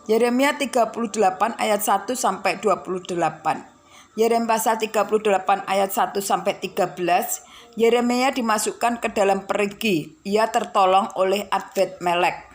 Yeremia 38 ayat 1 sampai 28. Yeremia pasal 38 ayat 1 sampai 13. Yeremia dimasukkan ke dalam perigi. Ia tertolong oleh Ebed-Melek.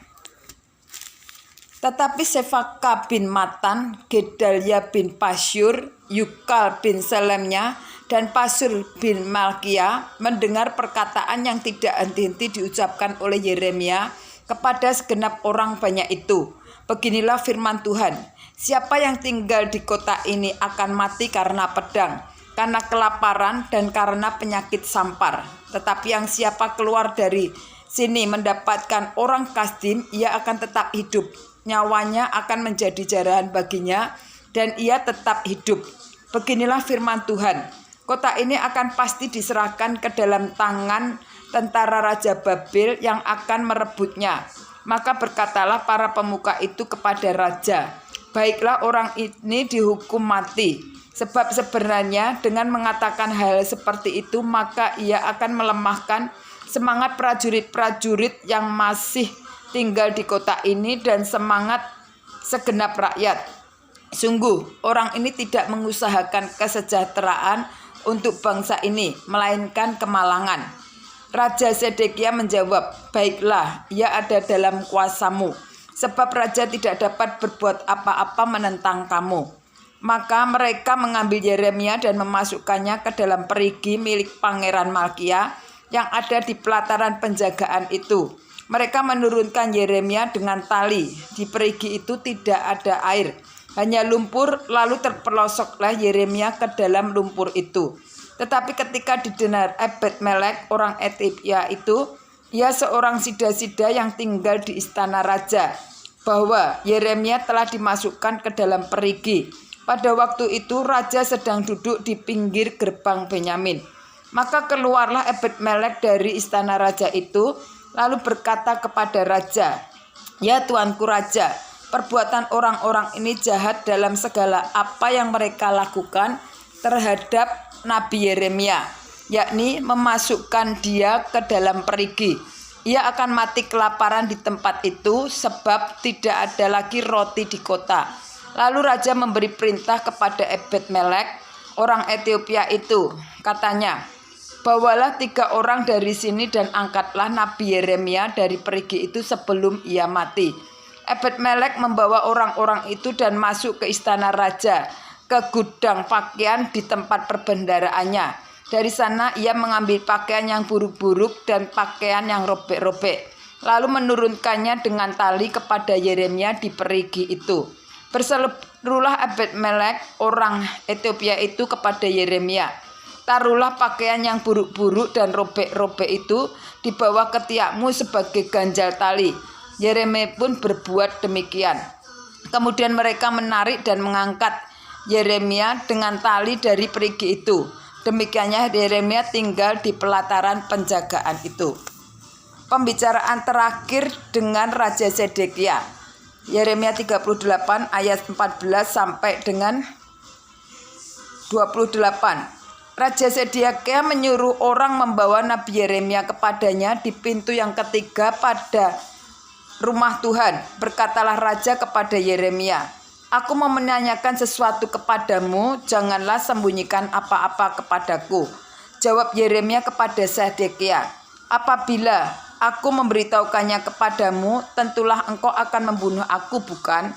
Tetapi Sefaka bin Matan, Gedalia bin Pasyur, Yukal bin Selemnya, dan Pasur bin Malkia mendengar perkataan yang tidak henti-henti diucapkan oleh Yeremia kepada segenap orang banyak itu. Beginilah firman Tuhan, siapa yang tinggal di kota ini akan mati karena pedang, karena kelaparan dan karena penyakit sampar. Tetapi yang siapa keluar dari sini mendapatkan orang Kasdim, ia akan tetap hidup. Nyawanya akan menjadi jarahan baginya dan ia tetap hidup. Beginilah firman Tuhan, kota ini akan pasti diserahkan ke dalam tangan tentara Raja Babel yang akan merebutnya. Maka berkatalah para pemuka itu kepada raja, baiklah orang ini dihukum mati. Sebab sebenarnya dengan mengatakan hal seperti itu, maka ia akan melemahkan semangat prajurit-prajurit yang masih tinggal di kota ini dan semangat segenap rakyat. Sungguh orang ini tidak mengusahakan kesejahteraan untuk bangsa ini, melainkan kemalangan. Raja Sedekia menjawab, baiklah, ia ada dalam kuasamu, sebab raja tidak dapat berbuat apa-apa menentang kamu. Maka mereka mengambil Yeremia dan memasukkannya ke dalam perigi milik Pangeran Malkia yang ada di pelataran penjagaan itu. Mereka menurunkan Yeremia dengan tali. Di perigi itu tidak ada air, hanya lumpur, lalu terpelosoklah Yeremia ke dalam lumpur itu. Tetapi ketika didengar Ebed-Melek orang Etiopia itu, ia seorang sida-sida yang tinggal di istana raja, bahwa Yeremia telah dimasukkan ke dalam perigi. Pada waktu itu raja sedang duduk di pinggir gerbang Benyamin. Maka keluarlah Ebed-Melek dari istana raja itu, lalu berkata kepada raja, ya tuanku raja, perbuatan orang-orang ini jahat dalam segala apa yang mereka lakukan terhadap Nabi Yeremia, yakni memasukkan dia ke dalam perigi. Ia akan mati kelaparan di tempat itu sebab tidak ada lagi roti di kota. Lalu raja memberi perintah kepada Ebed-Melek orang Etiopia itu. Katanya, bawalah 3 orang dari sini dan angkatlah Nabi Yeremia dari perigi itu sebelum ia mati. Ebed-Melek membawa orang-orang itu dan masuk ke istana raja, ke gudang pakaian di tempat perbendaharaannya. Dari sana ia mengambil pakaian yang buruk-buruk dan pakaian yang robek-robek, lalu menurunkannya dengan tali kepada Yeremia di perigi itu. Berseluruhlah Ebed-Melek orang Etiopia itu kepada Yeremia, taruhlah pakaian yang buruk-buruk dan robek-robek itu di bawah ketiakmu sebagai ganjal tali. Yeremia pun berbuat demikian. Kemudian mereka menarik dan mengangkat Yeremia dengan tali dari perigi itu. Demikiannya Yeremia tinggal di pelataran penjagaan itu. Pembicaraan terakhir dengan Raja Sedekia. Yeremia 38 ayat 14 sampai dengan 28. Raja Sedekia menyuruh orang membawa Nabi Yeremia kepadanya di pintu yang ketiga pada rumah Tuhan. Berkatalah raja kepada Yeremia, aku mau menanyakan sesuatu kepadamu, janganlah sembunyikan apa-apa kepadaku. Jawab Yeremia kepada Sedekia, apabila aku memberitahukannya kepadamu, tentulah engkau akan membunuh aku, bukan?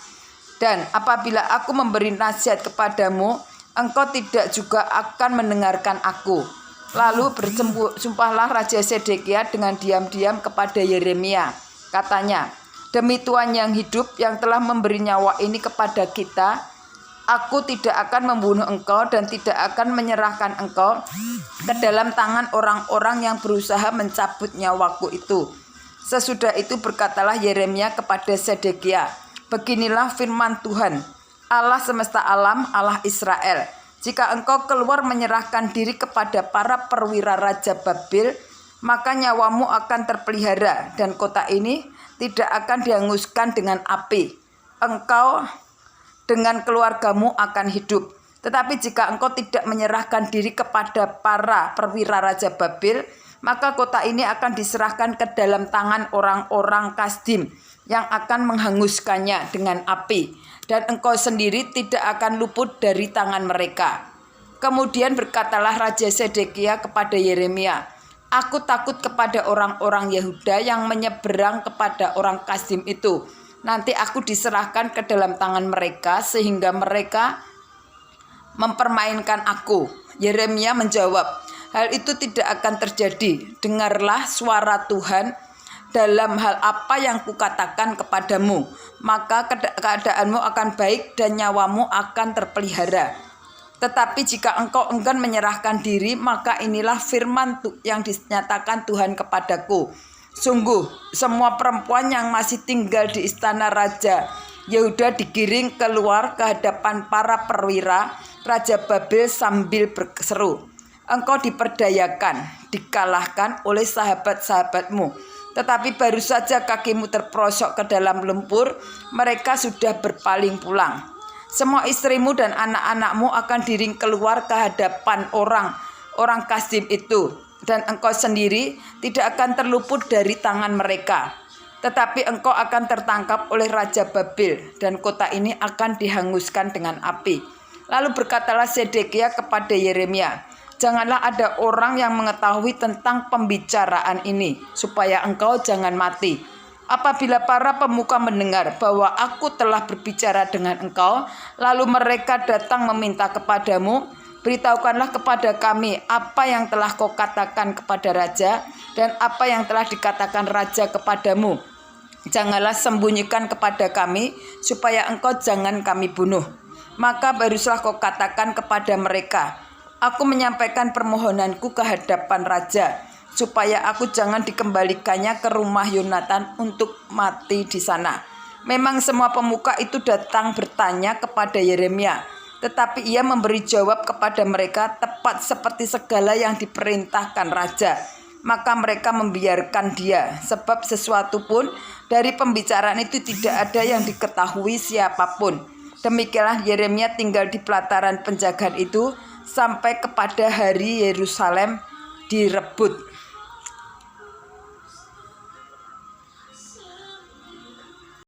Dan apabila aku memberi nasihat kepadamu, engkau tidak juga akan mendengarkan aku. Lalu bersumpahlah Raja Sedekia dengan diam-diam kepada Yeremia. Katanya, demi Tuhan yang hidup yang telah memberi nyawa ini kepada kita, aku tidak akan membunuh engkau dan tidak akan menyerahkan engkau ke dalam tangan orang-orang yang berusaha mencabut nyawaku itu. Sesudah itu berkatalah Yeremia kepada Sedekia, beginilah firman Tuhan, Allah semesta alam, Allah Israel. Jika engkau keluar menyerahkan diri kepada para perwira Raja Babel, maka nyawamu akan terpelihara dan kota ini tidak akan dihanguskan dengan api. Engkau dengan keluargamu akan hidup. Tetapi jika engkau tidak menyerahkan diri kepada para perwira Raja Babel, maka kota ini akan diserahkan ke dalam tangan orang-orang Kasdim yang akan menghanguskannya dengan api, dan engkau sendiri tidak akan luput dari tangan mereka. Kemudian berkatalah Raja Sedekia kepada Yeremia, aku takut kepada orang-orang Yehuda yang menyeberang kepada orang Kasdim itu. Nanti aku diserahkan ke dalam tangan mereka sehingga mereka mempermainkan aku. Yeremia menjawab, hal itu tidak akan terjadi. Dengarlah suara Tuhan dalam hal apa yang kukatakan kepadamu, maka keadaanmu akan baik dan nyawamu akan terpelihara. Tetapi jika engkau enggan menyerahkan diri, maka inilah firman yang dinyatakan Tuhan kepadaku. Sungguh, semua perempuan yang masih tinggal di istana Raja Yehuda digiring keluar ke hadapan para perwira Raja Babel sambil berseru, engkau diperdayakan, dikalahkan oleh sahabat-sahabatmu. Tetapi baru saja kakimu terperosok ke dalam lumpur, mereka sudah berpaling pulang. Semua istrimu dan anak-anakmu akan digiring keluar ke hadapan orang Kasdim itu, dan engkau sendiri tidak akan terluput dari tangan mereka. Tetapi engkau akan tertangkap oleh Raja Babel, dan kota ini akan dihanguskan dengan api. Lalu berkatalah Sedekia kepada Yeremia, janganlah ada orang yang mengetahui tentang pembicaraan ini, supaya engkau jangan mati. Apabila para pemuka mendengar bahwa aku telah berbicara dengan engkau, lalu mereka datang meminta kepadamu, beritahukanlah kepada kami apa yang telah kau katakan kepada raja dan apa yang telah dikatakan raja kepadamu. Janganlah sembunyikan kepada kami, supaya engkau jangan kami bunuh. Maka barulah kau katakan kepada mereka, aku menyampaikan permohonanku ke hadapan raja, supaya aku jangan dikembalikannya ke rumah Yonatan untuk mati di sana. Memang semua pemuka itu datang bertanya kepada Yeremia, tetapi ia memberi jawab kepada mereka tepat seperti segala yang diperintahkan raja. Maka mereka membiarkan dia, sebab sesuatu pun dari pembicaraan itu tidak ada yang diketahui siapapun. Demikianlah Yeremia tinggal di pelataran penjagaan itu sampai kepada hari Yerusalem direbut.